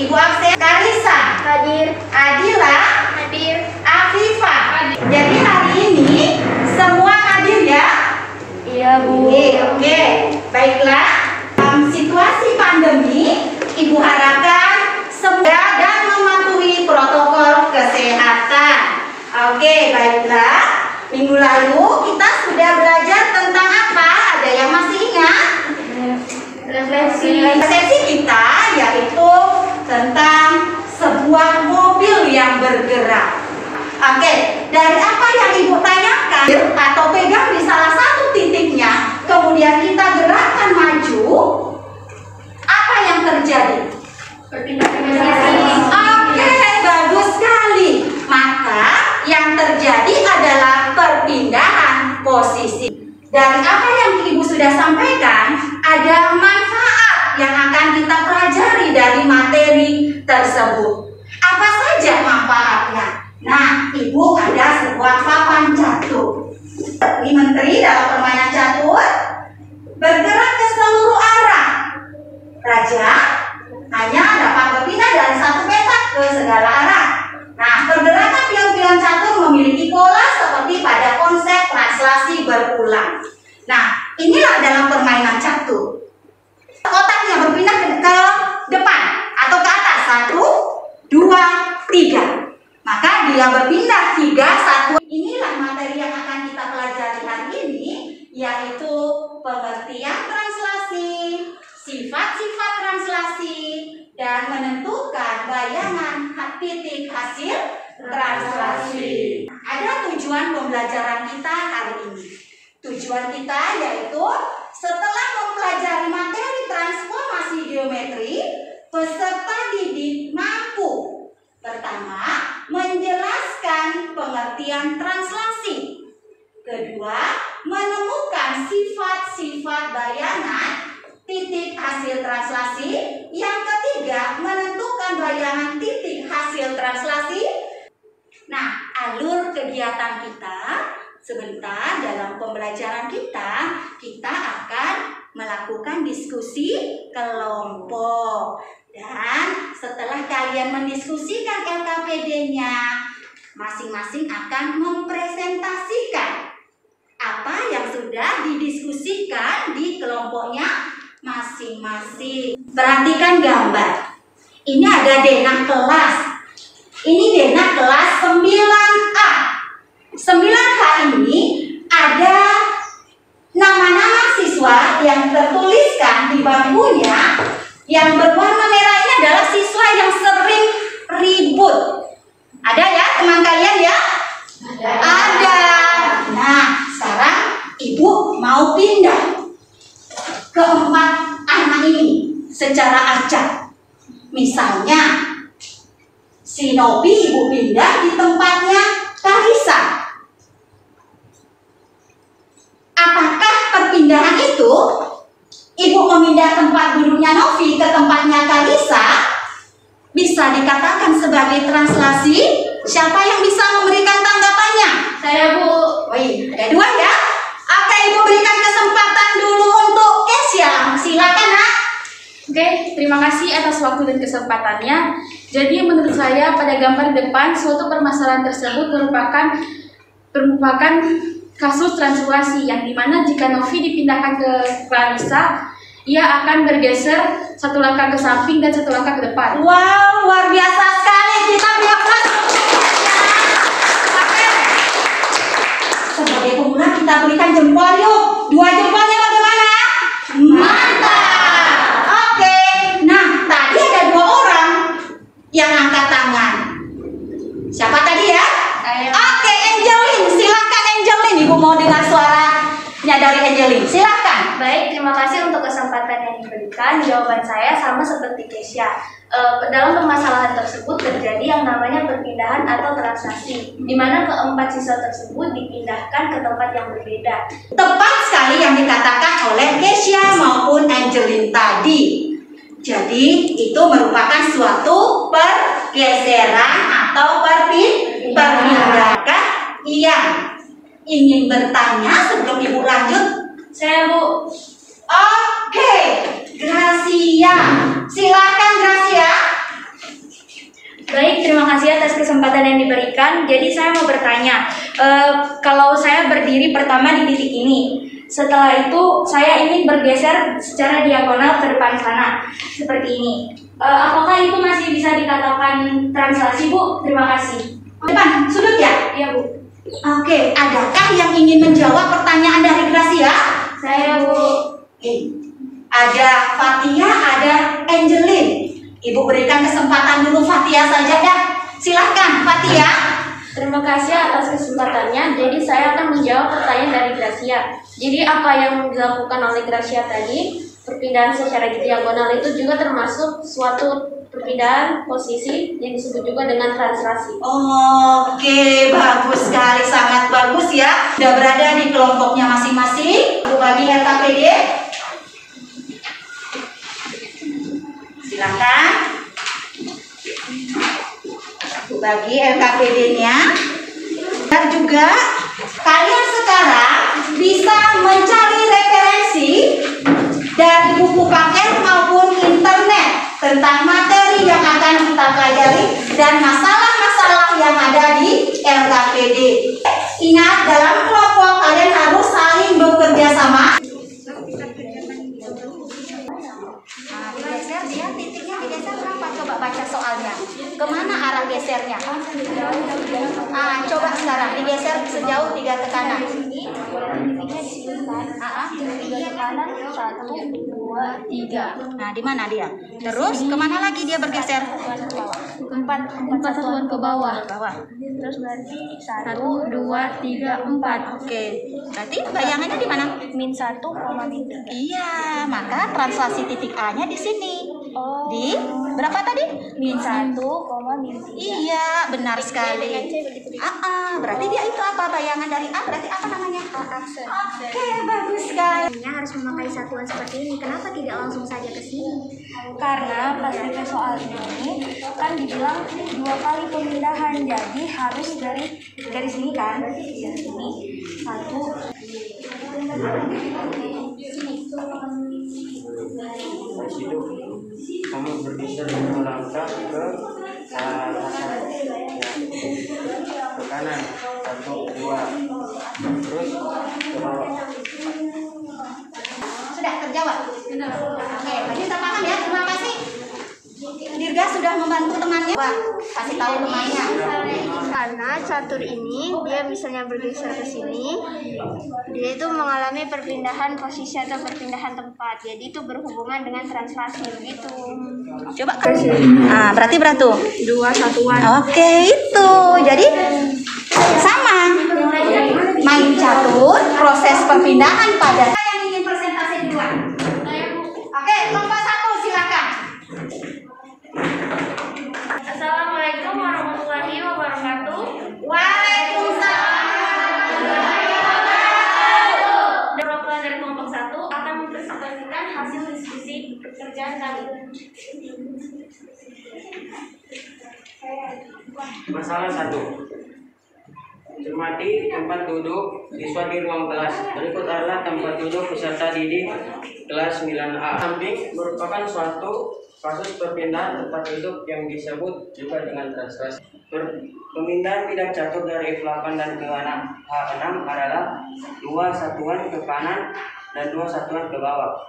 Ibu absen. Karisa Hadir. Adila Hadir. Afifah hadir. Jadi hari ini semua hadir ya? Iya, Bu. Oke. Baiklah, situasi pandemi Ibu harapkan semua dan mematuhi protokol kesehatan. Oke, baiklah. Minggu lalu kita sudah belajar tentang apa? Ada yang masih ingat? Refleksi. Sesi kita yaitu tentang sebuah mobil yang bergerak. Oke, dari apa yang Ibu tanyakan atau pegang di salah satu titiknya, kemudian kita gerakkan maju, apa yang terjadi? Perpindahan Oke, bagus sekali. Maka yang terjadi adalah perpindahan posisi. Dari apa yang Ibu sudah sampaikan, ada manfaat yang akan kita pelajari dari materi tersebut. Apa saja manfaatnya? Nah, Ibu ada sebuah papan catur. Ini menteri dalam permainan catur bergerak ke seluruh arah. Raja hanya dapat berpindah dari satu petak ke segala arah. Nah, pergerakan pion-pion catur memiliki pola seperti pada konsep translasi berulang. Nah, inilah dalam permainan catur. Kotaknya berpindah ke depan atau ke atas. 1, 2, 3. Maka dia berpindah 3, 1. Inilah materi yang akan kita pelajari hari ini, yaitu pengertian translasi, sifat-sifat translasi, dan menentukan bayangan titik hasil translasi. Ada tujuan pembelajaran kita hari ini. Tujuan kita yaitu setelah mempelajari materi transformasi geometri, peserta didik mampu pertama, menjelaskan pengertian translasi. Kedua, menemukan sifat-sifat bayangan titik hasil translasi. Yang ketiga, menentukan bayangan titik hasil translasi. Nah, alur kegiatan kita sebentar dalam pembelajaran kita akan melakukan diskusi kelompok. Dan setelah kalian mendiskusikan LKPD-nya, masing-masing akan mempresentasikan apa yang sudah didiskusikan di kelompoknya masing-masing. Perhatikan gambar. Ini ada denah kelas. Ini denah kelas 9A. 9H ini ada nama-nama siswa yang tertuliskan di bangkunya. Yang berwarna merah ini adalah siswa yang sering ribut. Ada ya teman kalian ya? Ada. Nah, sekarang Ibu mau pindah ke 4 anak ini secara acak. Misalnya, si Nobi Ibu pindah di tempatnya Karisa. Apakah perpindahan itu Ibu memindah tempat duduknya Novi ke tempatnya Karisa? Bisa dikatakan sebagai translasi? Siapa yang bisa memberikan tanggapannya? Saya, Bu. Wih, ada 2 ya? Oke, Ibu berikan kesempatan dulu untuk Kesia. Silakan, Nak. Oke, terima kasih atas waktu dan kesempatannya. Jadi menurut saya pada gambar depan suatu permasalahan tersebut merupakan kasus translasi yang dimana jika Novi dipindahkan ke Karisa, ia akan bergeser 1 langkah ke samping dan 1 langkah ke depan. Wow, luar biasa sekali. Kita beri aplaus. Oke. Sebagai pemula kita berikan jempol yuk. 2 jempolnya bagaimana? Mantap. Oke. Nah, tadi ada 2 orang yang angkat tangan. Siapa tadi ya? Oke, Angelin. Silakan Angelin. Ibu mau dengar suaranya dari Angelin. Silakan. Baik, terima kasih untuk kesempatan yang diberikan. Jawaban saya sama seperti Kesia. Dalam permasalahan tersebut terjadi yang namanya perpindahan atau translasi, di mana keempat siswa tersebut dipindahkan ke tempat yang berbeda. Tepat sekali yang dikatakan oleh Kesia maupun Angelin tadi. Jadi itu merupakan suatu pergeseran atau perpindahan. Yang ingin bertanya sebelum Ibu lanjut? Saya, Bu. Oke, Gracia. Silakan Gracia. Baik, terima kasih atas kesempatan yang diberikan. Jadi saya mau bertanya, kalau saya berdiri pertama di titik ini, setelah itu saya ingin bergeser secara diagonal ke depan sana, seperti ini. Apakah itu masih bisa dikatakan translasi, Bu? Terima kasih. Depan, sudut ya? Iya, Bu. Oke, adakah yang ingin menjawab pertanyaan dari Gracia? Saya, Bu. Oke. Ada Fatia, ada Angelin. Ibu berikan kesempatan dulu Fatia saja dah. Silahkan Fatia. Terima kasih atas kesempatannya. Jadi saya akan menjawab pertanyaan dari Gracia. Jadi apa yang dilakukan oleh Gracia tadi, perpindahan secara diagonal itu juga termasuk suatu perpindahan posisi yang disebut juga dengan translasi. Oke, bagus sekali, sangat bagus ya. Sudah berada di kelompoknya masing-masing. Ibu bagi LKPD. Silakan. Ibu bagi LKPD-nya. Dan juga kalian sekarang bisa mencari referensi dari buku paket maupun internet tentang materi yang akan kita pelajari dan masalah-masalah yang ada di LKPD. Ingat, dalam kelompok kalian harus saling bekerja sama. Nah, digeser dia, titiknya digeser berapa? Coba baca soalnya. Kemana arah gesernya? Coba sekarang digeser sejauh 3 ke kanan. Titiknya di sini kan? 3 ke kanan, 1, 2, 3. Nah, di mana dia? Terus kemana lagi dia bergeser? 4 satuan ke bawah. Terus berarti 1, 2, 3, 4. Oke. Berarti bayangannya di mana? Min 1, min 3. Iya, maka translasi titik A-nya di sini. Di berapa tadi? Min 1, min 3. Iya, benar sekali. Berarti dia itu apa? Bayangan dari A berarti apa namanya? Aksen. Oke, bagus sekali. Harus memakai satuan seperti ini. Kenapa tidak langsung saja ke sini? Karena pas kita soal ini kan dibilang 2 kali pemindahan, jadi harus dari sini kan? Dari sini 1. Kamu bergeser 2 langkah ke kanan 1, 2, terus ke bawah. Sudah terjawab? Oke, berarti kita paham ya. Terima kasih. Dirga sudah membantu temannya. Wah, kasih tahu temannya. Karena catur ini dia misalnya bergeser ke sini, dia itu mengalami perpindahan posisi atau perpindahan tempat. Jadi itu berhubungan dengan translasi begitu. Coba kasih. Berarti beratu 2 satuan. Oke, itu. Jadi sama. Main catur, proses perpindahan pada. Yang ingin presentasi duluan. Oke, kelompok 1 silakan. Assalamualaikum warahmatullahi wabarakatuh. Waalaikumsalam. Perwakilan dari kelompok 1 akan mempresentasikan hasil diskusi pekerjaan kami. Masalah 1. Cermati tempat duduk siswa di ruang kelas. Berikut adalah tempat duduk peserta didik kelas 9A. Samping merupakan suatu kasus perpindahan tempat duduk yang disebut juga dengan translasi. Pemindahan bidang catur dari F8 dan ke H6 adalah 2 satuan ke kanan dan 2 satuan ke bawah.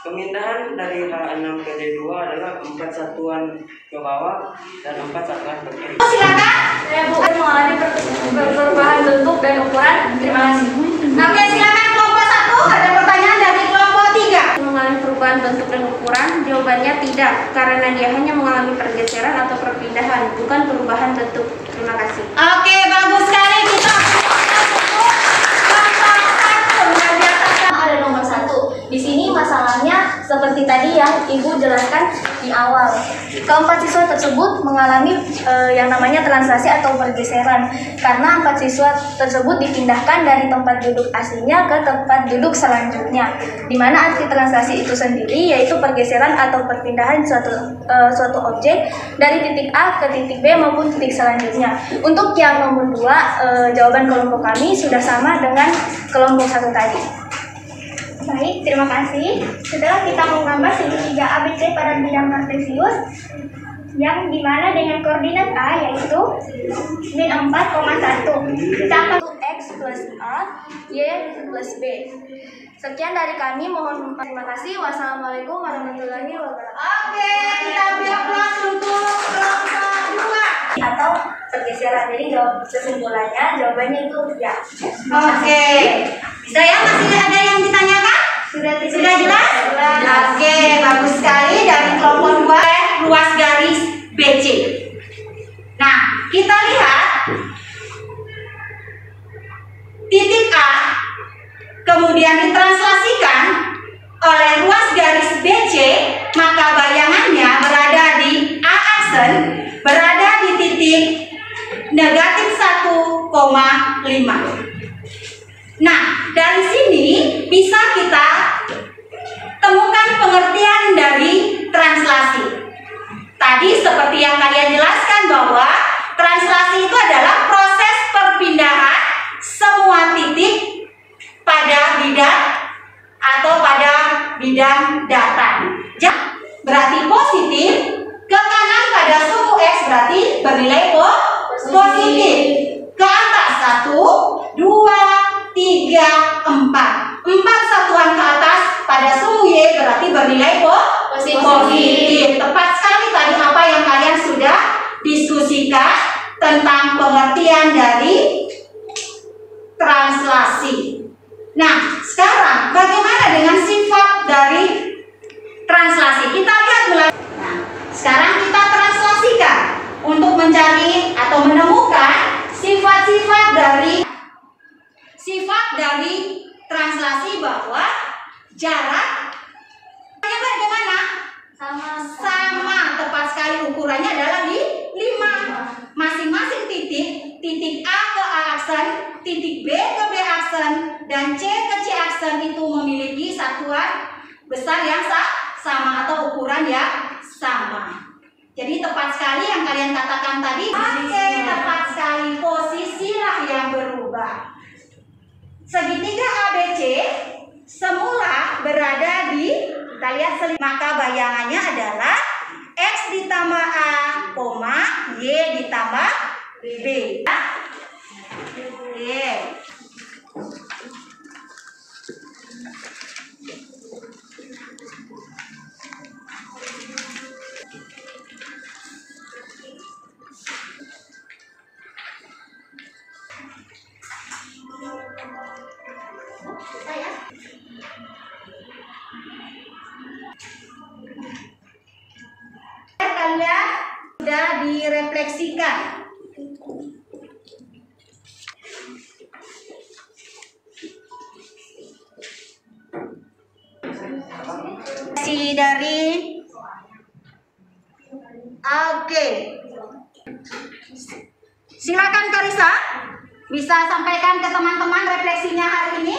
Pemindahan dari H6 ke D2 adalah 4 satuan ke bawah dan 4 satuan ke kiri. Silakan. Saya bukan mengalami perubahan bentuk dan ukuran. Terima kasih. Oke, silakan kelompok 1. Ada pertanyaan dari kelompok 3. Mengalami perubahan bentuk dan ukuran? Jawabannya tidak, karena dia hanya mengalami pergeseran atau perpindahan, bukan perubahan bentuk. Terima kasih. Oke, bagus sekali kita. Ada nomor 1. Di sini masalahnya seperti tadi yang Ibu jelaskan di awal. Keempat siswa tersebut mengalami yang namanya translasi atau pergeseran karena 4 siswa tersebut dipindahkan dari tempat duduk aslinya ke tempat duduk selanjutnya. Di mana arti translasi itu sendiri yaitu pergeseran atau perpindahan suatu objek dari titik A ke titik B maupun titik selanjutnya. Untuk yang nomor 2, jawaban kelompok kami sudah sama dengan kelompok 1 tadi. Baik, terima kasih. Setelah kita menggambar segitiga ABC pada bidang kartesius, yang dimana dengan koordinat A yaitu min 4,1. Kita akan X plus A, Y plus B. Sekian dari kami, mohon terima kasih. Wassalamualaikum warahmatullahi wabarakatuh. Oke, kita beri aplaus untuk kelompok 2. Atau pergeseran. Jadi kesimpulannya jawabannya itu ya. Oke, bisa ya? Masih ada yang ditanyakan? Sudah jelas? Oke, bagus sekali dari kelompok 2 ruas garis BC. Nah, kita lihat titik A kemudian ditranslasikan oleh ruas garis BC, maka bayangannya berada di A aksen, berada di titik negatif 1,5. Nah, dari sini bisa kita temukan pengertian dari translasi. Tadi seperti yang kalian jelaskan bahwa translasi itu adalah proses perpindahan semua titik pada bidang atau pada bidang datar. Berarti positif, ke kanan pada suku X berarti bernilai positif. Ke atas 1, 2, 3, 4. 4 satuan ke atas pada suku Y berarti bernilai positif. Tepat sekali tadi apa yang kalian sudah diskusikan tentang pengertian dari translasi. Nah, sekarang bagaimana dengan sifat dari translasi? Kita lihat mulai. Nah, sekarang kita translasikan untuk mencari atau menemukan sifat-sifat dari translasi bahwa jarak bagaimana? Sama, tepat sekali, ukurannya adalah di 5. Masing-masing titik A ke A aksen, titik B ke B aksen, dan C ke C aksen itu memiliki satuan besar yang sama atau ukuran yang sama. Jadi tepat sekali yang kalian katakan tadi. Oke, tepat sekali, posisilah yang berubah. Segitiga ABC semula berada di, kita lihat maka bayangannya adalah X ditambah A, Y ditambah B. Oke. Kalian sudah direfleksikan. Dari oke. Silakan Karisa, bisa sampaikan ke teman-teman refleksinya hari ini.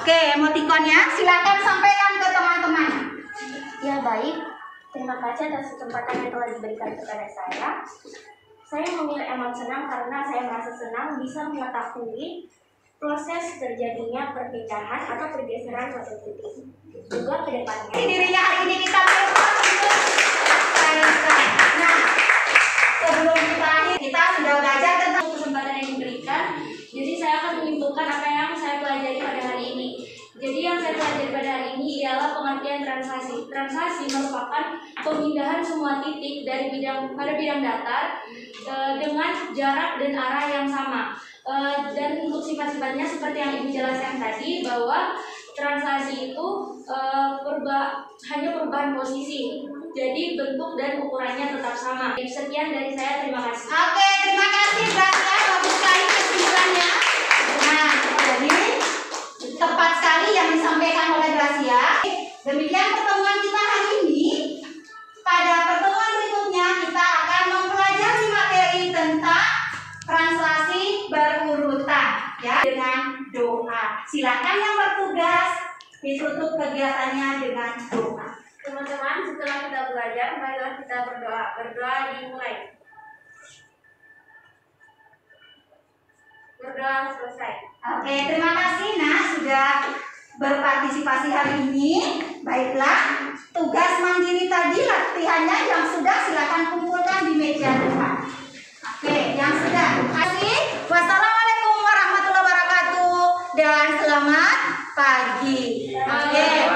Oke, emotikonnya silakan sampaikan ke teman-teman. Ya baik, terima kasih atas kesempatan yang telah diberikan kepada saya. Saya memilih amat senang karena saya merasa senang bisa mengetahui proses terjadinya perpindahan atau pergeseran suatu titik. Juga ke depannya. Dirinya hari ini kita Nah, sebelum kita akhir, kita sudah belajar tentang Kesempatan yang diberikan. Jadi saya akan menyimpulkan apa yang saya pelajari pada hari ini. Jadi yang saya pelajari pada hari ini ialah pengertian translasi. Translasi merupakan pemindahan semua titik dari bidang datar dengan jarak dan arah yang sama. Dan untuk sifat-sifatnya seperti yang Ibu jelaskan tadi, bahwa translasi itu hanya perubahan posisi. Jadi bentuk dan ukurannya tetap sama. Sekian dari saya, terima kasih. Oke, terima kasih Gracia, bagus sekali kesimpulannya. Nah, jadi tepat sekali yang disampaikan oleh Gracia. Demikian pertemuan kita hari ini. Pada pertemuan berikutnya kita akan mempelajari materi tentang translasi berurutan, ya, dengan doa. Silakan yang bertugas ditutup kegiatannya dengan doa. Teman-teman, setelah kita belajar, marilah kita berdoa. Berdoa dimulai. Berdoa selesai. Oke, terima kasih Nak sudah berpartisipasi hari ini. Baiklah, tugas mandiri tadi latihannya yang sudah silakan kumpulkan di meja depan. Oke, yang sudah. Terima kasih. Wassalamualaikum warahmatullahi wabarakatuh dan selamat pagi. Oke.